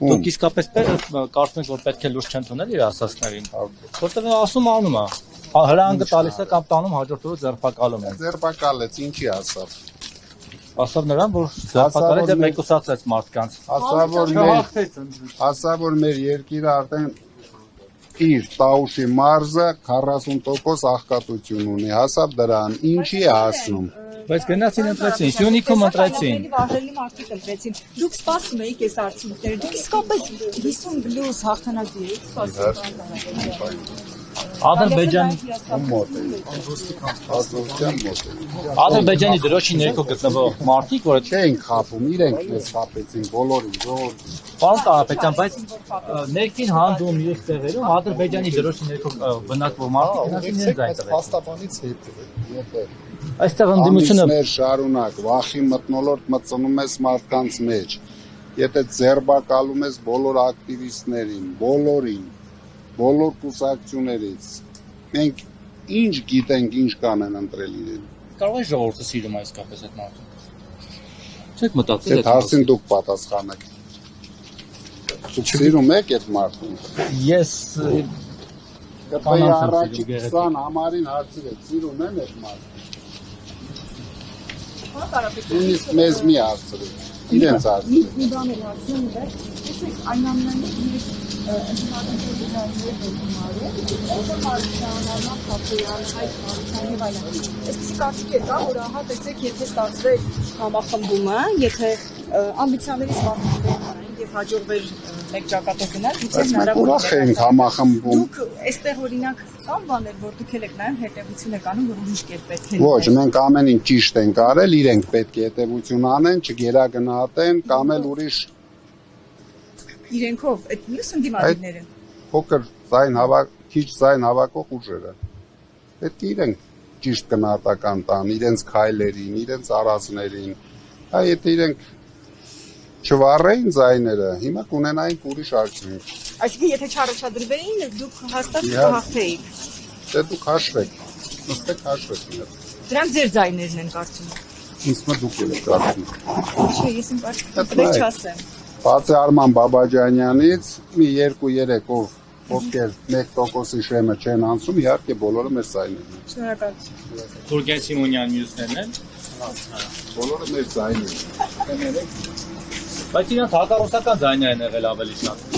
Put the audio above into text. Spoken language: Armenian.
Դուք իսկապես կարծում եք, որ պետք է լուրջ չեն տունել իր ասածներին, որտեղ ասում անում է, հրանգը տալիս է կամ տանում հաջորդ օրը ձերբակալում է։ Ձերբակալեց, ինչի ասավ։ Ասավ նրան, որ ձերբակալեց եւ մեկուսացրեց մարդկանց։ Ասավ, որ մեր երկիրը արդեն իր Տաուշի մարզը 40% աղքատություն ունի, հասավ դրան, ինչի է ասում։ Բայց գնացին ընտրեցին, Սյունիքում ընտրեցին։ Վարելի մարդիկ ընտրեցին։ Դուք սպասում եք այս արդյունքները։ Դուք իսկապես 50+ հաղթանակի եք սպասում։ Ադրբեջանի դրոշի ներքո գտնվող մարդիկ, որ չեն խաբում, իրենք մեզ խաբեցին բոլորին, Պարոն Կարապետյան, բայց ներքին հանդում մյուս տեղերում Ադրբեջանի դրոշի ներքո բնակվող մարդիկ իրենց այն տվեցին։ Փաստաբանից հետո Այստեղ ընդդիմությունը մեր շարունակ վախի մթնոլորտ մտցնում ես մարդկանց մեջ։ Եթե ձերբակալում ես բոլոր ակտիվիստներին, բոլորին, բոլոր կուսակցություններից, մենք ինչ գիտենք, ինչ կանեն ընտրել իրեն։ կարող է ժողովուրդը սիրում է իսկապես այդ մարդուն։ Չեք մտածել այդ հարցին դուք պատասխանեք։ Դուք սիրում եք այդ մարդուն։ Ես առաջի 20 համարին հարցրեք, սիրում են այդ մարդուն։ Ինձ մեզ մի հարցրեք, իրենց հարցրեք։ Մի բան էլ հարցնում է, տեսեք, այն ամենից Այսպիսի կարծիք կա, որ ահա տեսեք, եթե ստացվեր համախմբումը, եթե ամբիցիաներից վախենան եւ հաջողվեր մեկ ճակատով գնալ, գուցե հնարավոր է համախմբում։ Դուք այստեղ օրինակ կան բաներ, որ դուք եք նայում հետևություն եք անում, որ ուրիշ կերպ պետք է։ Ոչ, մենք ամեն ինչ ճիշտ ենք արել, իրենք պետք է հետևություն անեն, չգերագնահատեն, կամ էլ ուրիշ իրենքով այդ մյուս ընդդիմադիրները փոքր ձայն քիչ ձայն հավաքող ուժերը պետք է իրենք ճիշտ գնահատական տան իրենց քայլերին, իրենց արածներին, եթե իրենք չվառեին ձայները, հիմա կունենային ուրիշ արդյունք։ Այսինքն եթե չառաջադրվեին, դուք հաստատ կհաղթեիք։ Դե դուք հաշվեք, նստեք հաշվեք իրար։ Դրանք ձեր ձայներն են կարծում։ Ինձ մոտ դուք եք կարծում։ Չէ, ես իմ կարծիքը չասեմ։ Բացի Արման Բաբաջանյանից մի 2-3 ովքեր 1%-ի շեմը չեն անցում, իհարկե բոլորը մեր ձայներն են։ Շնորհակալություն։ Թուրքեն Սիմոնյան մյուսներն են։ Բոլորը մեր ձայներն են։ Բայց իրանք հակառուսական ձայներ են եղել ավելի շատ։